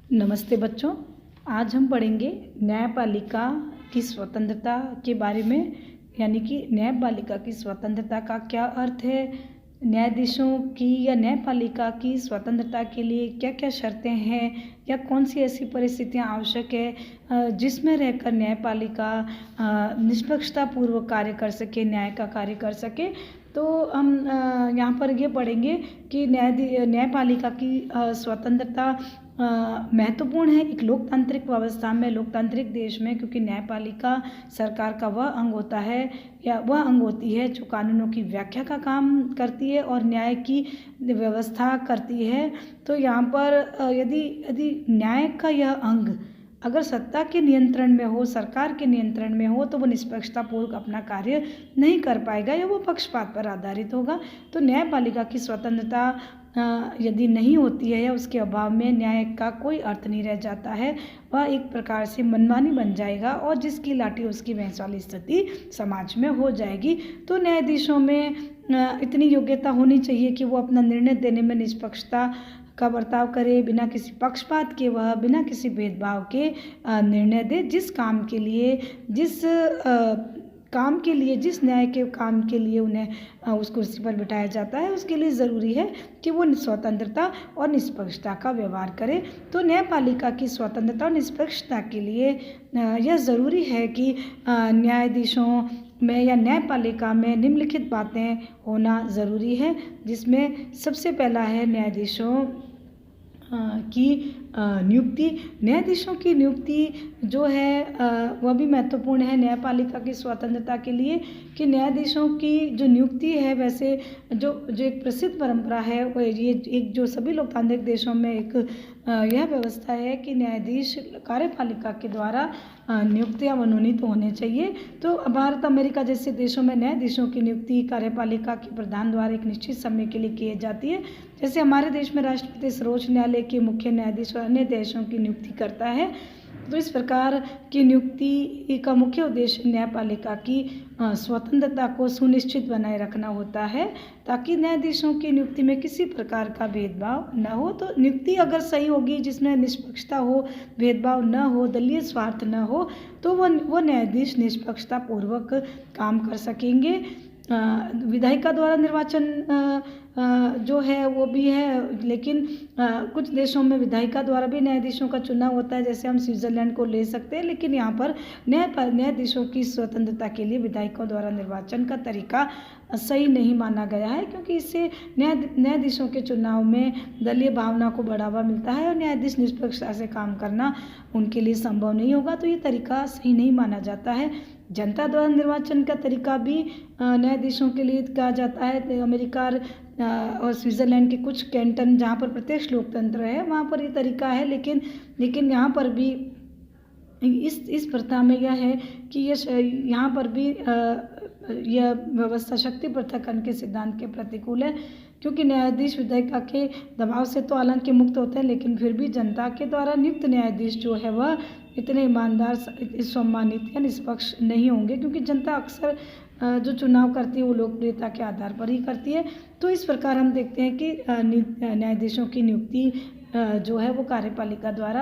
नमस्ते बच्चों। आज हम पढ़ेंगे न्यायपालिका की स्वतंत्रता के बारे में, यानी कि न्यायपालिका की स्वतंत्रता का क्या अर्थ है, न्यायाधीशों की या न्यायपालिका की स्वतंत्रता के लिए क्या क्या शर्तें हैं, या कौन सी ऐसी परिस्थितियां आवश्यक है जिसमें रहकर न्यायपालिका निष्पक्षतापूर्वक कार्य कर सके, न्याय का कार्य कर सके। तो हम यहाँ पर ये पढ़ेंगे कि न्यायपालिका की स्वतंत्रता महत्वपूर्ण है एक लोकतांत्रिक व्यवस्था में, लोकतांत्रिक देश में, क्योंकि न्यायपालिका सरकार का वह अंग होता है या वह अंग होती है जो कानूनों की व्याख्या का काम करती है और न्याय की व्यवस्था करती है। तो यहाँ पर यदि न्याय का यह अंग अगर सत्ता के नियंत्रण में हो, सरकार के नियंत्रण में हो, तो वो निष्पक्षतापूर्वक अपना कार्य नहीं कर पाएगा या वो पक्षपात पर आधारित होगा। तो न्यायपालिका की स्वतंत्रता यदि नहीं होती है या उसके अभाव में न्याय का कोई अर्थ नहीं रह जाता है, वह एक प्रकार से मनमानी बन जाएगा और जिसकी लाठी उसकी भैंस वाली स्थिति समाज में हो जाएगी। तो न्यायाधीशों में इतनी योग्यता होनी चाहिए कि वो अपना निर्णय देने में निष्पक्षता का बर्ताव करे, बिना किसी पक्षपात के, वह बिना किसी भेदभाव के निर्णय दे। जिस काम के लिए, जिस न्याय के काम के लिए उन्हें उस कुर्सी पर बिठाया जाता है, उसके लिए ज़रूरी है कि वो स्वतंत्रता और निष्पक्षता का व्यवहार करे। तो न्यायपालिका की स्वतंत्रता और निष्पक्षता के लिए यह ज़रूरी है कि न्यायाधीशों में या न्यायपालिका में निम्नलिखित बातें होना ज़रूरी है, जिसमें सबसे पहला है न्यायाधीशों की नियुक्ति। न्यायाधीशों की नियुक्ति जो है वह भी महत्वपूर्ण है न्यायपालिका की स्वतंत्रता के लिए, कि न्यायाधीशों की जो नियुक्ति है, वैसे जो एक प्रसिद्ध परंपरा है, वो ये एक जो सभी लोकतांत्रिक देशों में एक यह व्यवस्था है कि न्यायाधीश कार्यपालिका के द्वारा नियुक्त या मनोनीत होने चाहिए। तो भारत, अमेरिका जैसे देशों में न्यायाधीशों की नियुक्ति कार्यपालिका के प्रधान द्वारा एक निश्चित समय के लिए की जाती है। जैसे हमारे देश में राष्ट्रपति सर्वोच्च न्यायालय के मुख्य न्यायाधीश और अन्य देशों की नियुक्ति करता है। तो इस प्रकार की नियुक्ति का मुख्य उद्देश्य न्यायपालिका की स्वतंत्रता को सुनिश्चित बनाए रखना होता है, ताकि न्यायाधीशों की नियुक्ति में किसी प्रकार का भेदभाव न हो। तो नियुक्ति अगर सही होगी, जिसमें निष्पक्षता हो, भेदभाव न हो, दलीय स्वार्थ न हो, तो वो न्यायाधीश निष्पक्षतापूर्वक काम कर सकेंगे। विधायिका द्वारा निर्वाचन जो है वो भी है, लेकिन कुछ देशों में विधायिका द्वारा भी न्यायाधीशों का चुनाव होता है, जैसे हम स्विट्ज़रलैंड को ले सकते हैं। लेकिन यहाँ पर न्यायाधीशों की स्वतंत्रता के लिए विधायिकाओं द्वारा निर्वाचन का तरीका सही नहीं माना गया है, क्योंकि इससे न्यायाधीशों के चुनाव में दलीय भावना को बढ़ावा मिलता है और न्यायाधीश निष्पक्षता से काम करना उनके लिए संभव नहीं होगा। तो ये तरीका सही नहीं माना जाता है। जनता द्वारा निर्वाचन का तरीका भी न्यायाधीशों के लिए कहा जाता है। अमेरिका और स्विट्ज़रलैंड के कुछ कैंटन जहाँ पर प्रत्यक्ष लोकतंत्र है, वहाँ पर ये तरीका है, लेकिन यहाँ पर भी इस प्रथा में यह है कि यहाँ पर भी यह व्यवस्था शक्ति पृथक्करण के सिद्धांत के प्रतिकूल है, क्योंकि न्यायाधीश विधायिका के दबाव से तो हालांकि मुक्त होते हैं, लेकिन फिर भी जनता के द्वारा नियुक्त न्यायाधीश जो है वह इतने ईमानदार, सम्मानित या निष्पक्ष नहीं होंगे, क्योंकि जनता अक्सर जो चुनाव करती है वो लोकप्रियता के आधार पर ही करती है। तो इस प्रकार हम देखते हैं कि न्यायाधीशों की नियुक्ति जो है वो कार्यपालिका द्वारा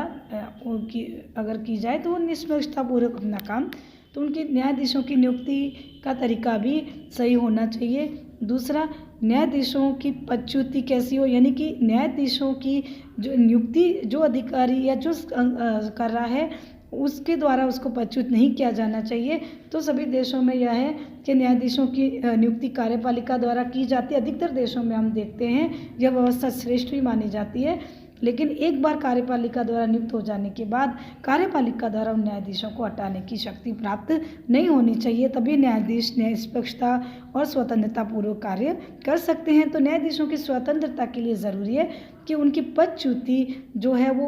अगर की जाए तो वो निष्पक्षतापूर्वक अपना काम, तो उनकी न्यायाधीशों की नियुक्ति का तरीका भी सही होना चाहिए। दूसरा, न्यायाधीशों की पदच्युति कैसी हो, यानी कि न्यायाधीशों की जो नियुक्ति जो अधिकारी या जो कर रहा है उसके द्वारा उसको पदच्युत नहीं किया जाना चाहिए। तो सभी देशों में यह है कि न्यायाधीशों की नियुक्ति कार्यपालिका द्वारा की जाती है। अधिकतर देशों में हम देखते हैं यह व्यवस्था श्रेष्ठ भी मानी जाती है, लेकिन एक बार कार्यपालिका द्वारा नियुक्त हो जाने के बाद कार्यपालिका द्वारा उन न्यायाधीशों को हटाने की शक्ति प्राप्त नहीं होनी चाहिए, तभी न्यायाधीश निष्पक्षता और स्वतंत्रता पूर्वक कार्य कर सकते हैं। तो न्यायाधीशों की स्वतंत्रता के लिए ज़रूरी है कि उनकी पदच्युति जो है वो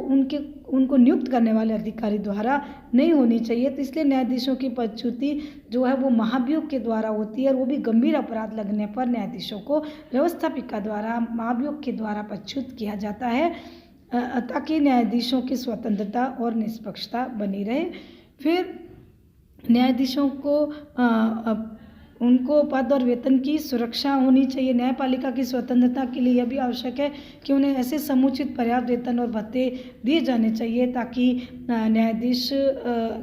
उनको नियुक्त करने वाले अधिकारी द्वारा नहीं होनी चाहिए। तो इसलिए न्यायाधीशों की पदच्युति जो है वो महाभियोग के द्वारा होती है, और वो भी गंभीर अपराध लगने पर न्यायाधीशों को व्यवस्थापिका द्वारा महाभियोग के द्वारा पदच्युत किया जाता है, ताकि न्यायाधीशों की स्वतंत्रता और निष्पक्षता बनी रहे। फिर न्यायाधीशों को उनको पद और वेतन की सुरक्षा होनी चाहिए। न्यायपालिका की स्वतंत्रता के लिए यह भी आवश्यक है कि उन्हें ऐसे समुचित पर्याप्त वेतन और भत्ते दिए जाने चाहिए ताकि न्यायाधीश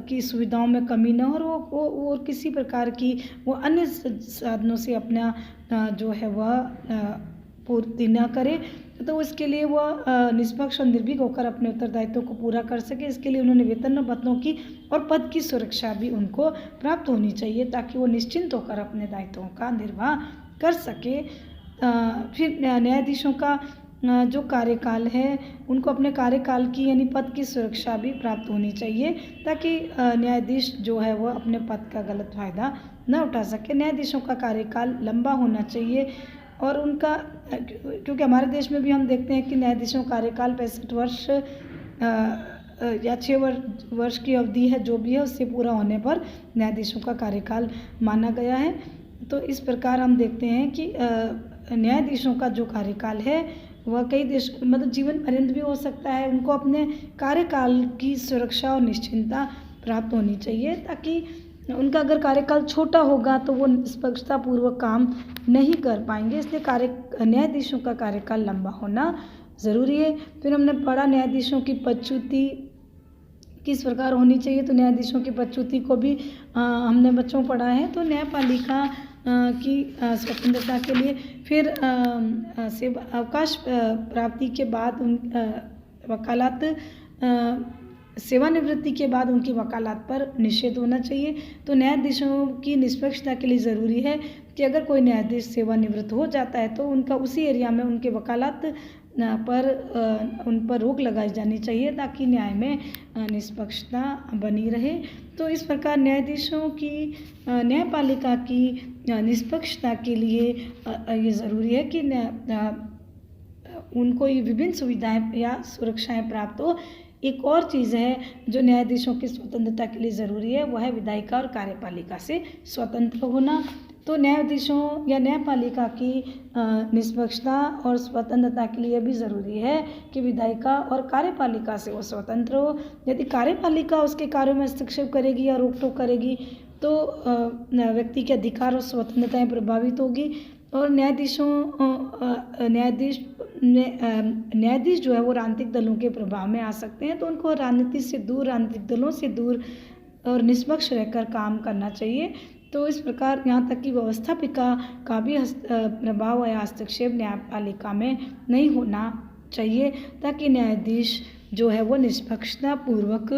की सुविधाओं में कमी न हो और वो और किसी प्रकार की वो अन्य साधनों से अपना जो है वह पूर्ति न करे। तो इसके लिए वह निष्पक्ष और निर्भीक होकर अपने उत्तरदायित्वों को पूरा कर सके। इसके लिए उन्होंने वेतन और भत्तों की और पद की सुरक्षा भी उनको प्राप्त होनी चाहिए ताकि वो निश्चिंत होकर अपने दायित्वों का निर्वाह कर सके। फिर न्यायाधीशों का जो कार्यकाल है उनको अपने कार्यकाल की यानी पद की सुरक्षा भी प्राप्त होनी चाहिए ताकि न्यायाधीश जो है वह अपने पद का गलत फायदा न उठा सके। न्यायाधीशों का कार्यकाल लंबा होना चाहिए और उनका क्योंकि हमारे देश में भी हम देखते हैं कि न्यायाधीशों का कार्यकाल 65 वर्ष या 6 वर्ष की अवधि है, जो भी है उससे पूरा होने पर न्यायाधीशों का कार्यकाल माना गया है। तो इस प्रकार हम देखते हैं कि न्यायाधीशों का जो कार्यकाल है वह कई देश मतलब जीवन पर्यंत भी हो सकता है। उनको अपने कार्यकाल की सुरक्षा और निश्चिंतता प्राप्त होनी चाहिए ताकि उनका अगर कार्यकाल छोटा होगा तो वो निष्पक्षतापूर्वक काम नहीं कर पाएंगे। इसलिए न्यायाधीशों का कार्यकाल लंबा होना ज़रूरी है। फिर हमने पढ़ा न्यायाधीशों की पदच्युति किस प्रकार होनी चाहिए। तो न्यायाधीशों की पदच्युति को भी हमने बच्चों पढ़ा है। तो न्यायपालिका की स्वतंत्रता के लिए फिर अवकाश प्राप्ति के बाद वकालत सेवानिवृत्ति के बाद उनकी वकालत पर निषेध होना चाहिए। तो न्यायाधीशों की निष्पक्षता के लिए ज़रूरी है कि अगर कोई न्यायाधीश सेवानिवृत्त हो जाता है तो उनका उसी एरिया में उनके वकालत पर उन पर रोक लगाई जानी चाहिए ताकि न्याय में निष्पक्षता बनी रहे। तो इस प्रकार न्यायाधीशों की न्यायपालिका की निष्पक्षता के लिए ये ज़रूरी है कि उनको ये विभिन्न सुविधाएं या सुरक्षाएं प्राप्त हो। एक और चीज़ है जो न्यायाधीशों की स्वतंत्रता के लिए ज़रूरी है, वह है विधायिका और कार्यपालिका से स्वतंत्र होना। तो न्यायाधीशों या न्यायपालिका की निष्पक्षता और स्वतंत्रता के लिए भी ज़रूरी है कि विधायिका और कार्यपालिका से वो स्वतंत्र हो। यदि कार्यपालिका उसके कार्यों में हस्तक्षेप करेगी या रोक टोक करेगी तो व्यक्ति के अधिकार और स्वतंत्रताएं प्रभावित होगी और न्यायाधीश जो है वो राजनीतिक दलों के प्रभाव में आ सकते हैं। तो उनको राजनीति से दूर, राजनीतिक दलों से दूर और निष्पक्ष रहकर काम करना चाहिए। तो इस प्रकार यहाँ तक कि व्यवस्थापिका का भी प्रभाव या हस्तक्षेप न्यायपालिका में नहीं होना चाहिए ताकि न्यायाधीश जो है वो निष्पक्षता पूर्वक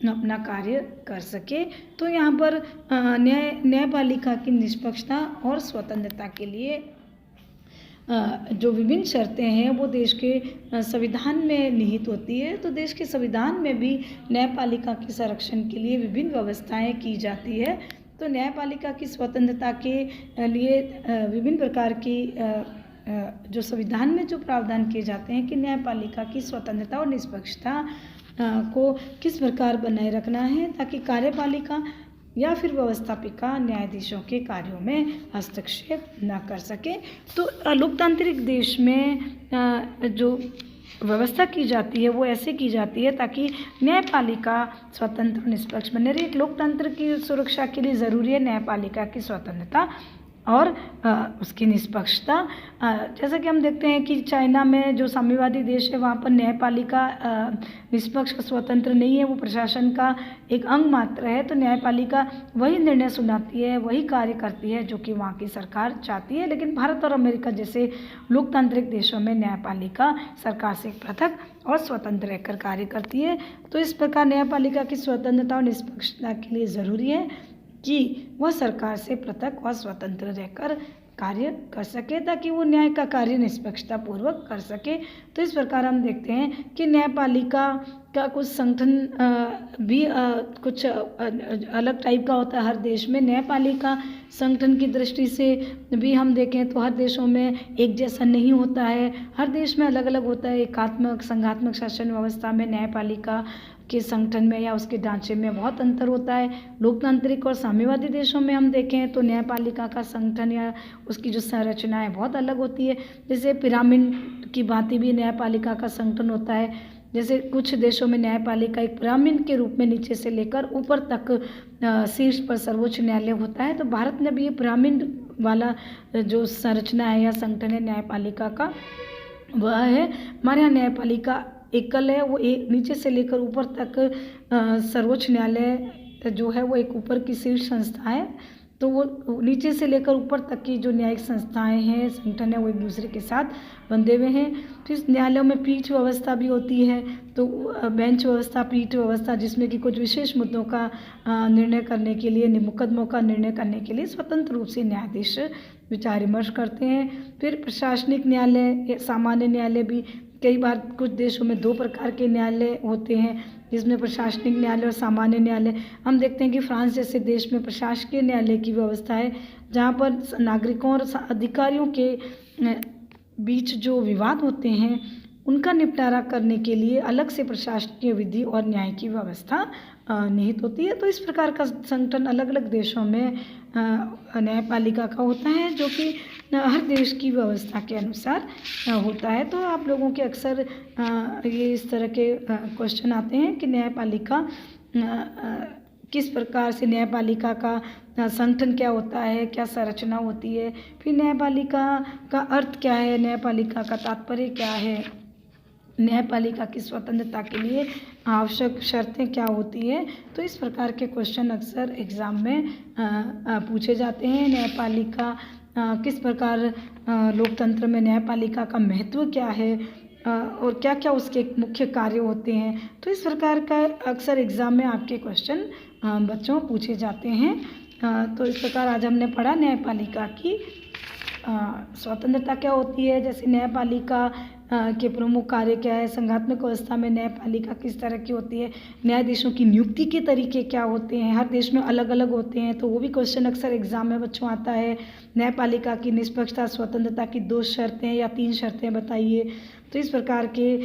अपना कार्य कर सके। तो यहाँ पर न्यायपालिका की निष्पक्षता और स्वतंत्रता के लिए जो विभिन्न शर्तें हैं वो देश के संविधान में निहित होती है। तो देश के संविधान में भी न्यायपालिका के संरक्षण के लिए विभिन्न व्यवस्थाएं की जाती है। तो न्यायपालिका की स्वतंत्रता के लिए विभिन्न प्रकार की जो संविधान में जो प्रावधान किए जाते हैं कि न्यायपालिका की स्वतंत्रता और निष्पक्षता को किस प्रकार बनाए रखना है ताकि कार्यपालिका या फिर व्यवस्थापिका न्यायाधीशों के कार्यों में हस्तक्षेप न कर सके। तो लोकतांत्रिक देश में जो व्यवस्था की जाती है वो ऐसे की जाती है ताकि न्यायपालिका स्वतंत्र और निष्पक्ष बने रहे। एक लोकतंत्र की सुरक्षा के लिए ज़रूरी है न्यायपालिका की स्वतंत्रता और उसकी निष्पक्षता। जैसा कि हम देखते हैं कि चाइना में जो साम्यवादी देश है वहाँ पर न्यायपालिका निष्पक्ष स्वतंत्र नहीं है, वो प्रशासन का एक अंग मात्र है। तो न्यायपालिका वही निर्णय सुनाती है, वही कार्य करती है जो कि वहाँ की सरकार चाहती है। लेकिन भारत और अमेरिका जैसे लोकतांत्रिक देशों में न्यायपालिका सरकार से पृथक और स्वतंत्र रहकर कार्य करती है। तो इस प्रकार न्यायपालिका की स्वतंत्रता और निष्पक्षता के लिए ज़रूरी है कि वह सरकार से पृथक और स्वतंत्र रहकर कार्य कर सके ताकि वो न्याय का कार्य निष्पक्षता पूर्वक कर सके। तो इस प्रकार हम देखते हैं कि न्यायपालिका का कुछ संगठन भी कुछ अलग टाइप का होता है हर देश में। न्यायपालिका संगठन की दृष्टि से भी हम देखें तो हर देशों में एक जैसा नहीं होता है, हर देश में अलग अलग होता है। एकात्मक संघात्मक शासन व्यवस्था में न्यायपालिका के संगठन में या उसके ढांचे में बहुत अंतर होता है। लोकतांत्रिक और साम्यवादी देशों में हम देखें तो न्यायपालिका का संगठन या उसकी जो संरचना है बहुत अलग होती है। जैसे पिरामिड की भांति भी न्यायपालिका का संगठन होता है। जैसे कुछ देशों में न्यायपालिका एक पिरामिड के रूप में नीचे से लेकर ऊपर तक शीर्ष पर सर्वोच्च न्यायालय होता है। तो भारत में भी ये पिरामिड वाला जो संरचना है या संगठन है न्यायपालिका का वह है। हमारे यहाँ न्यायपालिका एकल है, वो एक नीचे से लेकर ऊपर तक सर्वोच्च न्यायालय जो है वो एक ऊपर की शीर्ष संस्था है। तो वो नीचे से लेकर ऊपर तक की जो न्यायिक संस्थाएं हैं, संगठन है, वो एक दूसरे के साथ बंधे हुए हैं। तो इस न्यायालयों में पीठ व्यवस्था भी होती है, तो बेंच व्यवस्था, पीठ व्यवस्था, जिसमें कि कुछ विशेष मुद्दों का निर्णय करने के लिए, मुकदमों का निर्णय करने के लिए स्वतंत्र रूप से न्यायाधीश विचार विमर्श करते हैं। फिर प्रशासनिक न्यायालय, सामान्य न्यायालय भी, कई बार कुछ देशों में 2 प्रकार के न्यायालय होते हैं, जिसमें प्रशासनिक न्यायालय और सामान्य न्यायालय। हम देखते हैं कि फ्रांस जैसे देश में प्रशासकीय न्यायालय की व्यवस्था है, जहाँ पर नागरिकों और अधिकारियों के बीच जो विवाद होते हैं उनका निपटारा करने के लिए अलग से प्रशासकीय विधि और न्याय की व्यवस्था निहित होती है। तो इस प्रकार का संगठन अलग अलग देशों में न्यायपालिका का होता है, जो कि हर देश की व्यवस्था के अनुसार होता है। तो आप लोगों के अक्सर ये इस तरह के क्वेश्चन आते हैं कि न्यायपालिका किस प्रकार से, न्यायपालिका का संगठन क्या होता है, क्या संरचना होती है, फिर न्यायपालिका का अर्थ क्या है, न्यायपालिका का तात्पर्य क्या है, न्यायपालिका की स्वतंत्रता के लिए आवश्यक शर्तें क्या होती है। तो इस प्रकार के क्वेश्चन अक्सर एग्ज़ाम में पूछे जाते हैं। न्यायपालिका किस प्रकार, लोकतंत्र में न्यायपालिका का महत्व क्या है और क्या क्या उसके मुख्य कार्य होते हैं। तो इस प्रकार का अक्सर एग्ज़ाम में आपके क्वेश्चन बच्चों पूछे जाते हैं। तो इस प्रकार आज हमने पढ़ा न्यायपालिका की स्वतंत्रता क्या होती है, जैसे न्यायपालिका के प्रमुख कार्य क्या है, संघात्मक व्यवस्था में न्यायपालिका किस तरह की होती है, न्यायाधीशों की नियुक्ति के तरीके क्या होते हैं, हर देश में अलग अलग होते हैं, तो वो भी क्वेश्चन अक्सर एग्जाम में बच्चों आता है। न्यायपालिका की निष्पक्षता स्वतंत्रता की 2 शर्तें या 3 शर्तें बताइए। तो इस प्रकार के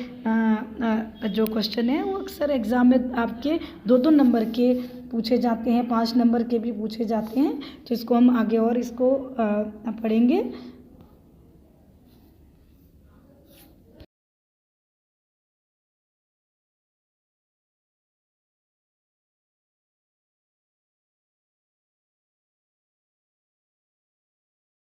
जो क्वेश्चन हैं वो अक्सर एग्ज़ाम में आपके 2-2 नंबर के पूछे जाते हैं, 5 नंबर के भी पूछे जाते हैं। तो इसको हम आगे और इसको पढ़ेंगे।